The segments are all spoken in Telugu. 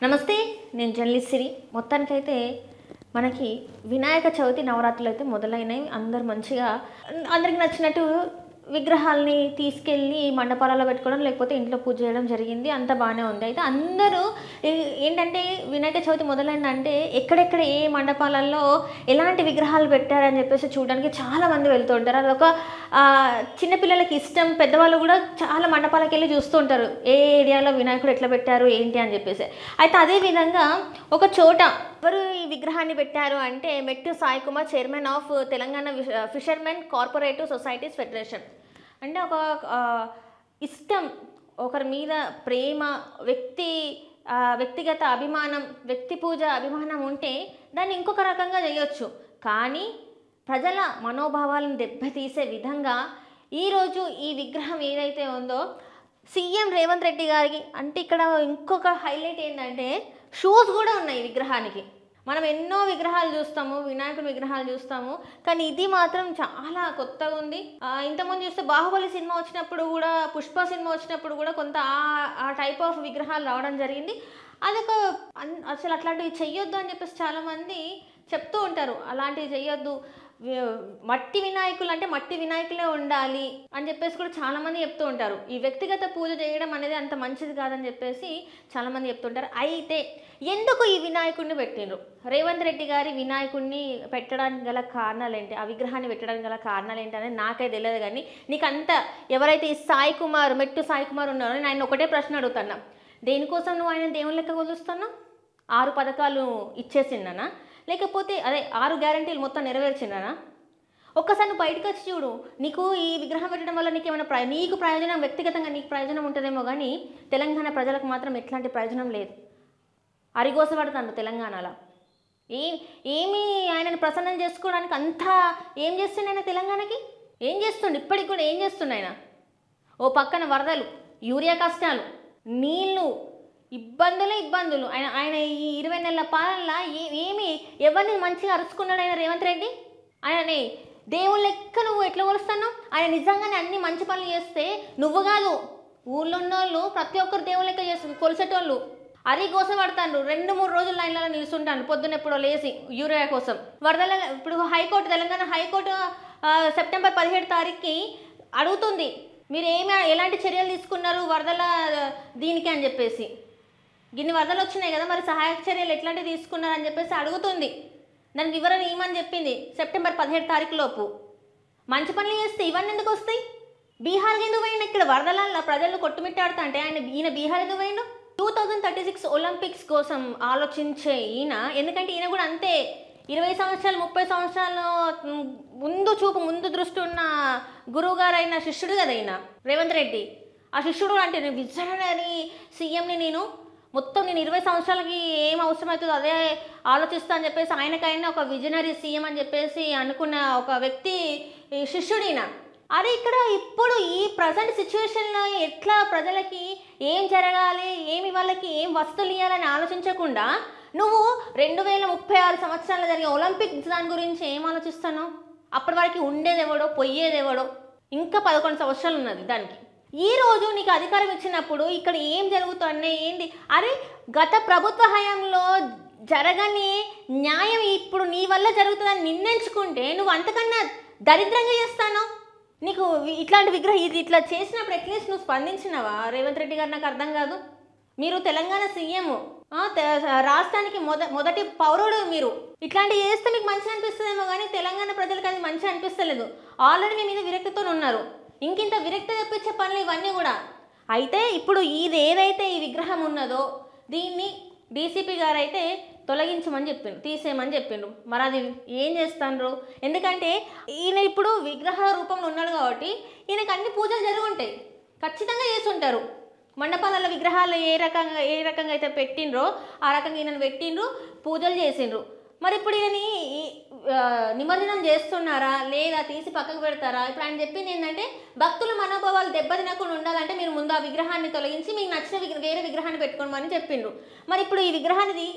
నమస్తే, నేను జర్నలిస్ట్ సిరి. మొత్తానికైతే మనకి వినాయక చవితి నవరాత్రులు అయితే మొదలైనవి. అందరు మంచిగా అందరికి నచ్చినట్టు విగ్రహాలని తీసుకెళ్ళి మండపాలలో పెట్టుకోవడం, లేకపోతే ఇంట్లో పూజ చేయడం జరిగింది. అంత బాగానే ఉంది. అయితే అందరూ ఏంటంటే వినాయక చవితి మొదలైందంటే ఎక్కడెక్కడ ఏ మండపాలలో ఎలాంటి విగ్రహాలు పెట్టారని చెప్పేసి చూడడానికి చాలామంది వెళ్తూ ఉంటారు. అదొక చిన్నపిల్లలకి ఇష్టం. పెద్దవాళ్ళు కూడా చాలా మండపాలకు వెళ్ళి చూస్తూ ఉంటారు, ఏ ఏరియాలో వినాయకుడు ఎట్లా పెట్టారు ఏంటి అని చెప్పేసి. అయితే అదేవిధంగా ఒక చోట ఎవరు ఈ విగ్రహాన్ని పెట్టారు అంటే మెట్టు Sai Kumar, chairman of Telangana fishermen cooperative societies federation. అంటే ఒక ఇష్టం, ఒకరి మీద ప్రేమ, వ్యక్తిగత అభిమానం, వ్యక్తి పూజ అభిమానం ఉంటే దాన్ని ఇంకొక రకంగా చేయొచ్చు. కానీ ప్రజల మనోభావాలను దెబ్బతీసే విధంగా ఈరోజు ఈ విగ్రహం ఏదైతే ఉందో సీఎం రేవంత్ రెడ్డి గారికి, అంటే ఇక్కడ ఇంకొక హైలైట్ ఏంటంటే షూస్ కూడా ఉన్నాయి ఈ విగ్రహానికి. మనం ఎన్నో విగ్రహాలు చూస్తాము, వినాయకుడి విగ్రహాలు చూస్తాము, కానీ ఇది మాత్రం చాలా కొత్తగా ఉంది. ఇంతకుముందు చూస్తే బాహుబలి సినిమా వచ్చినప్పుడు కూడా, పుష్ప సినిమా వచ్చినప్పుడు కూడా కొంత ఆ టైప్ ఆఫ్ విగ్రహాలు రావడం జరిగింది. అదొక అసలు అట్లాంటివి చెయ్యొద్దు అని చెప్పేసి చాలామంది చెప్తూ ఉంటారు. అలాంటివి చెయ్యొద్దు, మట్టి వినాయకులు అంటే మట్టి వినాయకులే ఉండాలి అని చెప్పేసి కూడా చాలామంది చెప్తూ ఉంటారు. ఈ వ్యక్తిగత పూజ చేయడం అనేది అంత మంచిది కాదని చెప్పేసి చాలామంది చెప్తుంటారు. అయితే ఎందుకు ఈ వినాయకుడిని పెట్టిండ్రు? రేవంత్ రెడ్డి గారి వినాయకుడిని పెట్టడానికి గల కారణాలు ఏంటి, ఆ విగ్రహాన్ని పెట్టడానికి గల కారణాలు ఏంటి అనేది నాకైతే తెలియదు. కానీ నీకంతా ఎవరైతే ఈ సాయి కుమార్, మెట్టు సాయి కుమార్ ఉన్నారో నేను ఆయన ఒకటే ప్రశ్న అడుగుతున్నా, దేనికోసం నువ్వు ఆయన దేవుని లెక్క కొలుస్తున్నావు? 6 పథకాలు ఇచ్చేసిందనా, లేకపోతే అదే 6 గ్యారంటీలు మొత్తం నెరవేర్చిందనా? ఒక్కసారి నువ్వు బయటకు వచ్చి చూడు. నీకు ఈ విగ్రహం పెట్టడం వల్ల నీకేమైనా నీకు ప్రయోజనం, వ్యక్తిగతంగా నీకు ప్రయోజనం ఉంటుందేమో, కానీ తెలంగాణ ప్రజలకు మాత్రం ఎట్లాంటి ప్రయోజనం లేదు. అరిగోసపడుతాను తెలంగాణలో. ఏమి ఆయనను ప్రసన్నం చేసుకోవడానికి అంతా ఏం చేస్తుండే ఆయన? తెలంగాణకి ఏం చేస్తుండే? ఇప్పటికి కూడా ఏం చేస్తుండే ఆయన? ఓ పక్కన వరదలు, యూరియా కష్టాలు, నీళ్ళు, ఇబ్బందులు. ఆయన ఈ 20 నెలల పాలనలో ఎవరిని మంచిగా అరుచుకున్నాడు ఆయన రేవంత్ రెడ్డి? ఆయనని దేవుళ్ళ లెక్క నువ్వు ఎట్లా కొలుస్తున్నావు? ఆయన నిజంగానే అన్ని మంచి పనులు చేస్తే నువ్వు కాదు, ఊళ్ళో ఉన్నోళ్ళు ప్రతి ఒక్కరు దేవుళ్ళ లెక్క చేస్తుంది, కొలిసేటోళ్ళు అరి గోసపడతాను. 2-3 రోజులు లైన్లలో నిలుస్తుంటాను పొద్దున్న ఎప్పుడో లేచి యూరియా కోసం. వరదల ఇప్పుడు తెలంగాణ హైకోర్టు సెప్టెంబర్ 17 తారీఖుకి అడుగుతుంది, మీరు ఎలాంటి చర్యలు తీసుకున్నారు వరదల దీనికి అని చెప్పేసి. ఇన్ని వరదలు వచ్చినాయి కదా, మరి సహాయక చర్యలు ఎట్లాంటివి తీసుకున్నారని చెప్పేసి అడుగుతుంది. దానికి వివరణ ఇవ్వమని చెప్పింది సెప్టెంబర్ 17 తారీఖు లోపు. మంచి పనులు చేస్తే ఇవన్నీ ఎందుకు వస్తాయి? బీహార్కి ఎందుకు పోయిండు? ఇక్కడ వరదల ప్రజలు కొట్టుమిట్టాడుతా అంటే ఈయన బీహార్ ఎందుకు పోయిండు? 2036 ఒలింపిక్స్ కోసం ఆలోచించే ఈయన, ఎందుకంటే ఈయన కూడా అంతే 20 సంవత్సరాలు 30 సంవత్సరాలు ముందు దృష్టి ఉన్న గురువు గారు అయిన శిష్యుడు కదా ఈయన రేవంత్ రెడ్డి. ఆ శిష్యుడు అంటే నేను విజనరీ సీఎంని, నేను 20 సంవత్సరాలకి ఏం అవసరమవుతుందో అదే ఆలోచిస్తా అని చెప్పేసి ఆయనకైనా ఒక విజనరీ సీఎం అని చెప్పేసి అనుకున్న ఒక వ్యక్తి శిష్యుడు ఈయన. అదే ఇక్కడ ఇప్పుడు ఈ ప్రజెంట్ సిచ్యువేషన్లో ఎట్లా ప్రజలకి ఏం జరగాలి, వాళ్ళకి ఏం వస్తువులు ఇవ్వాలని ఆలోచించకుండా నువ్వు 2036 సంవత్సరాలు జరిగే ఒలింపిక్స్ దాని గురించి ఏం ఆలోచిస్తాను? అప్పటి వరకు ఉండేదెవడో పోయేదెవడో, ఇంకా 11 సంవత్సరాలు ఉన్నది దానికి. ఈరోజు నీకు అధికారం ఇచ్చినప్పుడు ఇక్కడ ఏం జరుగుతున్నాయి ఏంటి? అరే గత ప్రభుత్వ హయాంలో జరగని న్యాయం ఇప్పుడు నీ వల్ల జరుగుతుందని నిర్ణయించుకుంటే నువ్వు అంతకన్నా దరిద్రంగా చేస్తాను. నీకు ఇట్లాంటి విగ్రహం ఇది ఇట్లా చేసినప్పుడు అట్లీస్ట్ నువ్వు స్పందించినవా రేవంత్ రెడ్డి గారు? నాకు అర్థం కాదు. మీరు తెలంగాణ సీఎం, రాష్ట్రానికి మొదటి పౌరుడు. మీరు ఇట్లాంటివి చేస్తే మీకు మంచిగా అనిపిస్తుందేమో, కానీ తెలంగాణ ప్రజలకు అది మంచిగా అనిపిస్తలేదు. ఆల్రెడీ మీ మీద విరక్తితో ఉన్నారు. ఇంకింత విరక్తి తెప్పించే పనులు ఇవన్నీ కూడా. అయితే ఇప్పుడు ఇది ఏదైతే ఈ విగ్రహం ఉన్నదో దీన్ని డీసీపీ గారు అయితే తొలగించమని చెప్పిండ్రు, తీసేయమని చెప్పిండ్రు. మరి అది ఏం చేస్తాండ్రు? ఎందుకంటే ఈయన ఇప్పుడు విగ్రహ రూపంలో ఉన్నాడు కాబట్టి ఈయనకు అన్ని పూజలు జరుగుంటాయి, ఖచ్చితంగా చేస్తుంటారు. మండపాలలో విగ్రహాలు ఏ రకంగా అయితే పెట్టిండ్రో ఆ రకంగా ఈయనను పెట్టిండ్రు, పూజలు చేసిండ్రు. మరి ఇప్పుడు ఈయనని నిమజ్జనం చేస్తున్నారా లేదా తీసి పక్కకు పెడతారా? ఇప్పుడు ఆయన చెప్పింది ఏంటంటే భక్తుల మనోభావాలు దెబ్బతినకుండా ఉండాలంటే మీరు ముందు ఆ విగ్రహాన్ని తొలగించి మీకు నచ్చిన వేరే విగ్రహాన్ని పెట్టుకోమని చెప్పిండ్రు. మరి ఇప్పుడు ఈ విగ్రహాన్ని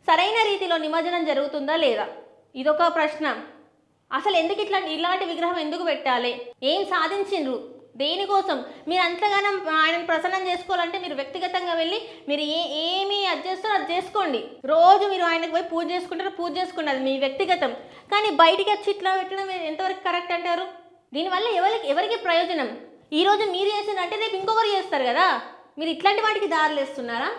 సరైన రీతిలో నిమజ్జనం జరుగుతుందా లేదా? ఇదొక ప్రశ్న. అసలు ఎందుకు ఇలాంటి విగ్రహం ఎందుకు పెట్టాలి? ఏం సాధించిండ్రు దేనికోసం? మీరు అంతగానం ఆయనను ప్రసన్నం చేసుకోవాలంటే మీరు వ్యక్తిగతంగా వెళ్ళి మీరు ఏమి అది చేస్తారో అది చేసుకోండి. రోజు మీరు ఆయనకు పోయి పూజ చేసుకుంటారో పూజ చేసుకోండి, అది మీ వ్యక్తిగతం. కానీ బయటికి వచ్చి ఇట్లా పెట్టడం ఎంతవరకు కరెక్ట్ అంటారు? దీనివల్ల ఎవరికి ప్రయోజనం? ఈరోజు మీరు చేసినట్టే రేపు ఇంకొకరు చేస్తారు కదా. మీరు ఇట్లాంటి వాటికి దారులు వేస్తున్నారా?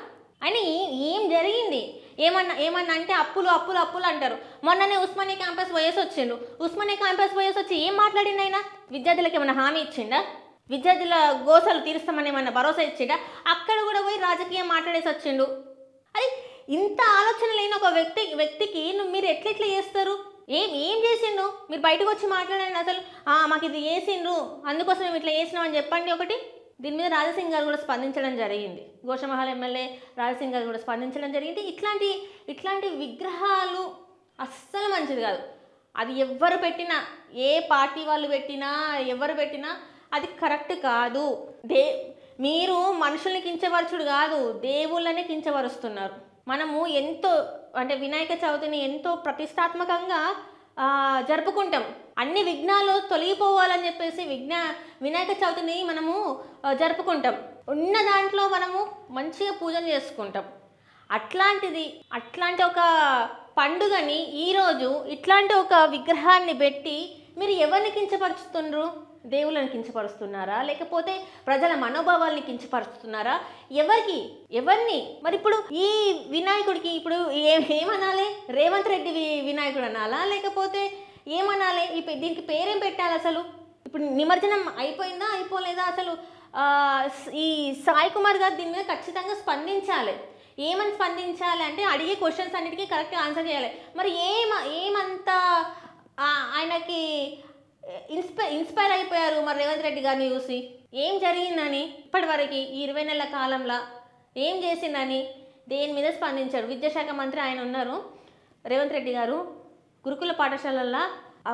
అని ఏం జరిగింది? ఏమన్నా అంటే అప్పులు అప్పులు అప్పులు అంటారు. మొన్ననే ఉస్మానియా క్యాంపస్ పోయేసి వచ్చిండు. ఉస్మానియా క్యాంపస్ పోయేసి వచ్చి ఏం మాట్లాడిండు ఆయన? విద్యార్థులకు ఏమైనా హామీ ఇచ్చిండా? విద్యార్థుల గోసలు తీరుస్తామని ఏమన్నా భరోసా ఇచ్చిండా? అక్కడ కూడా పోయి రాజకీయం మాట్లాడేసి వచ్చిండు. అది ఇంత ఆలోచన లేని ఒక వ్యక్తికి మీరు ఎట్లా చేస్తారు? ఏం చేసిండు? మీరు బయటకు వచ్చి మాట్లాడండి. అసలు మాకు ఇది చేసిండ్రు, అందుకోసం మేము ఇట్లా చేసినాం అని చెప్పండి ఒకటి. దీని మీద రాజసింగ్ గారు కూడా స్పందించడం జరిగింది. గోషమహల్ ఎమ్మెల్యే రాజసింగ్ గారు కూడా స్పందించడం జరిగింది. ఇట్లాంటి విగ్రహాలు అస్సలు మంచిది కాదు. అది ఎవరు పెట్టినా, ఏ పార్టీ వాళ్ళు పెట్టినా, ఎవరు పెట్టినా అది కరెక్ట్ కాదు. మీరు మనుషుల్ని కించపరచుడు కాదు, దేవుళ్ళనే కించపరుస్తున్నారు. మనము ఎంతో అంటే వినాయక చవితిని ఎంతో ప్రతిష్టాత్మకంగా జరుపుకుంటాం. అన్ని విఘ్నాలు తొలగిపోవాలని చెప్పేసి వినాయక చవితిని మనము జరుపుకుంటాం. ఉన్న దాంట్లో మనము మంచిగా పూజలు చేసుకుంటాం. అట్లాంటి ఒక పండుగని ఈరోజు ఇట్లాంటి ఒక విగ్రహాన్ని పెట్టి మీరు ఎవరిని కించపరుచుతుండ్రు? దేవుళ్ళని కించపరుస్తున్నారా? లేకపోతే ప్రజల మనోభావాల్ని కించపరుస్తున్నారా? ఎవరిని? మరి ఇప్పుడు ఈ వినాయకుడికి ఇప్పుడు ఏమనాలి? రేవంత్ రెడ్డి వినాయకుడు అనాలా? లేకపోతే ఏమనాలి? దీనికి పేరేం పెట్టాలి అసలు? ఇప్పుడు నిమజ్జనం అయిపోయిందా అయిపోలేదా? అసలు ఈ సాయి కుమార్ గారు దీని మీద ఖచ్చితంగా స్పందించాలి. ఏమని స్పందించాలి అంటే అడిగే క్వశ్చన్స్ అన్నిటికీ కరెక్ట్గా ఆన్సర్ చేయాలి. మరి ఏమంత ఆయనకి ఇన్స్పైర్ అయిపోయారు మరి రేవంత్ రెడ్డి గారిని చూసి? ఏం జరిగిందని ఇప్పటివరకు ఈ 20 నెలల కాలంలో ఏం చేసిందని దేని మీద స్పందించాడు? విద్యాశాఖ మంత్రి ఆయన ఉన్నారు రేవంత్ రెడ్డి గారు. గురుకుల పాఠశాలల్లో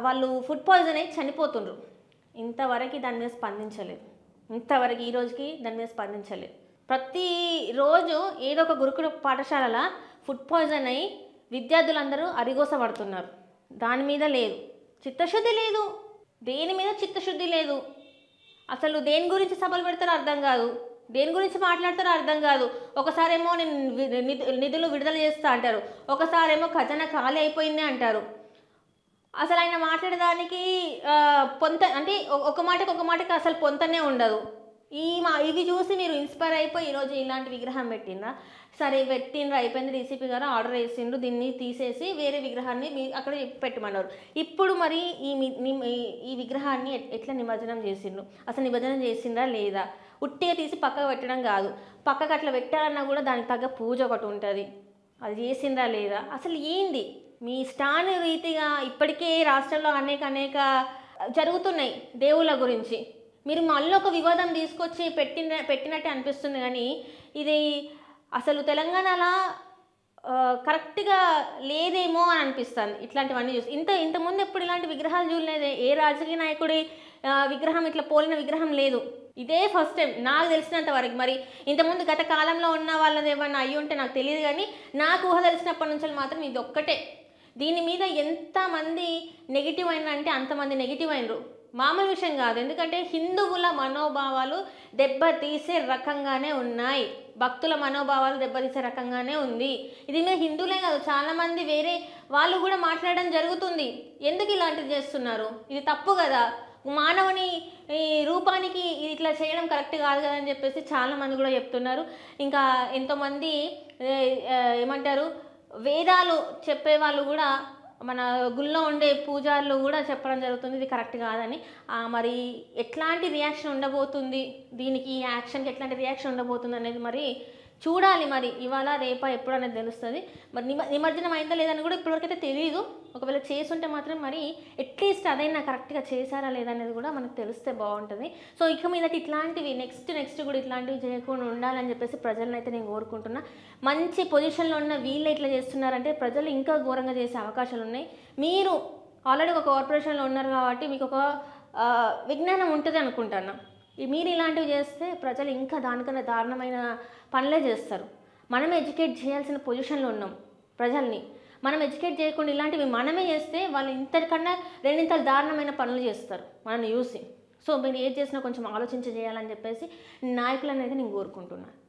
వాళ్ళు ఫుడ్ పాయిజన్ అయి చనిపోతుండ్రు. ఇంతవరకు దాని మీద స్పందించలేదు. ఈ రోజుకి దాని మీద స్పందించలేదు. ప్రతిరోజు ఏదో ఒక గురుకుల పాఠశాలలో ఫుడ్ పాయిజన్ అయి విద్యార్థులందరూ అరిగోస పడుతున్నారు. దాని మీద లేదు చిత్తశుద్ధి, లేదు దేని మీద చిత్తశుద్ధి లేదు. అసలు దేని గురించి సభలు పెడతారో అర్థం కాదు, దేని గురించి మాట్లాడతారో అర్థం కాదు. ఒకసారేమో నేను నిధులు విడుదల చేస్తా అంటారు, ఒకసారేమో ఖజానా ఖాళీ అయిపోయింది అంటారు. అసలు ఆయన మాట్లాడడానికి పొంత అంటే ఒక మాటకి అసలు పొంతనే ఉండదు. ఇవి చూసి మీరు ఇన్స్పైర్ అయిపోయి ఈరోజు ఇలాంటి విగ్రహం పెట్టిండ్రా? సరే పెట్టిండ్రు, అయిపోయింది. డీసీపీ గారు ఆర్డర్ వేసిండ్రు, దీన్ని తీసేసి వేరే విగ్రహాన్ని అక్కడ పెట్టమన్నారు. ఇప్పుడు మరి ఈ విగ్రహాన్ని ఎట్లా నిమజ్జనం చేసిండ్రు? అసలు నిమజ్జనం చేసిండ్రా లేదా? ఉట్టిగా తీసి పక్కకు పెట్టడం కాదు, పక్కకు అట్లా పెట్టాలన్నా కూడా దానికి తగ్గ పూజ ఒకటి ఉంటుంది. అది చేసిండ్రా లేదా? అసలు ఏంది మీ స్టాండ్ రీతిగా? ఇప్పటికే రాష్ట్రంలో అనేక జరుగుతున్నాయి దేవుళ్ళ గురించి. మీరు మళ్ళీ ఒక వివాదం తీసుకొచ్చి పెట్టినట్టే అనిపిస్తుంది. కానీ ఇది అసలు తెలంగాణలో కరెక్ట్గా లేదేమో అని అనిపిస్తుంది ఇట్లాంటివన్నీ చూసి. ఇంతకుముందు ఎప్పుడు ఇలాంటి విగ్రహాలు చూడలేదే. ఏ రాజకీయ నాయకుడి విగ్రహం ఇట్లా పోలిన విగ్రహం లేదు. ఇదే ఫస్ట్ టైం నాకు తెలిసినంత వరకు. మరి ఇంతకుముందు గత కాలంలో ఉన్న వాళ్ళది ఏమన్నా అయ్యి ఉంటే నాకు తెలియదు, కానీ నాకు ఊహ తెలిసినప్పటి నుంచి మాత్రం ఇది ఒక్కటే. దీని మీద ఎంతమంది నెగిటివ్ అయినారంటే అంతమంది నెగిటివ్ అయినరు. మామూలు విషయం కాదు. ఎందుకంటే హిందువుల మనోభావాలు దెబ్బతీసే రకంగానే ఉన్నాయి, భక్తుల మనోభావాలు దెబ్బతీసే రకంగానే ఉంది. ఇది మీద హిందువులే కాదు, చాలామంది వేరే వాళ్ళు కూడా మాట్లాడడం జరుగుతుంది. ఎందుకు ఇలాంటివి చేస్తున్నారు? ఇది తప్పు కదా. మానవుని రూపానికి ఇట్లా చేయడం కరెక్ట్ కాదు కదా అని చెప్పేసి చాలామంది కూడా చెప్తున్నారు. ఇంకా ఎంతోమంది ఏమంటారు, వేదాలు చెప్పేవాళ్ళు కూడా మన గుళ్ళో ఉండే పూజారులు కూడా చెప్పడం జరుగుతుంది ఇది కరెక్ట్ కాదని. మరి ఎట్లాంటి రియాక్షన్ ఉండబోతుంది దీనికి, ఈ యాక్షన్కి ఎట్లాంటి రియాక్షన్ ఉండబోతుంది అనేది మరి చూడాలి. మరి ఇవాళ రేపా ఎప్పుడు అనేది తెలుస్తుంది. మరి నిమజ్జనం అయిందా లేదని కూడా ఇప్పటివరకైతే తెలియదు. ఒకవేళ చేసుంటే మాత్రం మరి అట్లీస్ట్ అదైనా కరెక్ట్గా చేశారా లేదనేది కూడా మనకు తెలిస్తే బాగుంటుంది. సో ఇక మీదటి ఇట్లాంటివి నెక్స్ట్ కూడా ఇట్లాంటివి చేయకుండా ఉండాలని చెప్పేసి ప్రజలను అయితే నేను కోరుకుంటున్నా. మంచి పొజిషన్లో ఉన్న వీళ్ళు ఇట్లా చేస్తున్నారంటే ప్రజలు ఇంకా ఘోరంగా చేసే అవకాశాలు ఉన్నాయి. మీరు ఆల్రెడీ ఒక కార్పొరేషన్లో ఉన్నారు కాబట్టి మీకు ఒక విజ్ఞానం ఉంటుంది అనుకుంటున్నా. మీరు ఇలాంటివి చేస్తే ప్రజలు ఇంకా దానికన్నా దారుణమైన పనులే చేస్తారు. మనం ఎడ్యుకేట్ చేయాల్సిన పొజిషన్లో ఉన్నాం ప్రజల్ని. మనం ఎడ్యుకేట్ చేయకుండా ఇలాంటివి మనమే చేస్తే వాళ్ళు ఇంతకన్నా రెండింతలు దారుణమైన పనులు చేస్తారు మనల్ని చూసి. సో మీరు ఏది చేసినా కొంచెం ఆలోచించి చేయాలని చెప్పేసి నాయకులను అయితే నేను కోరుకుంటున్నాను.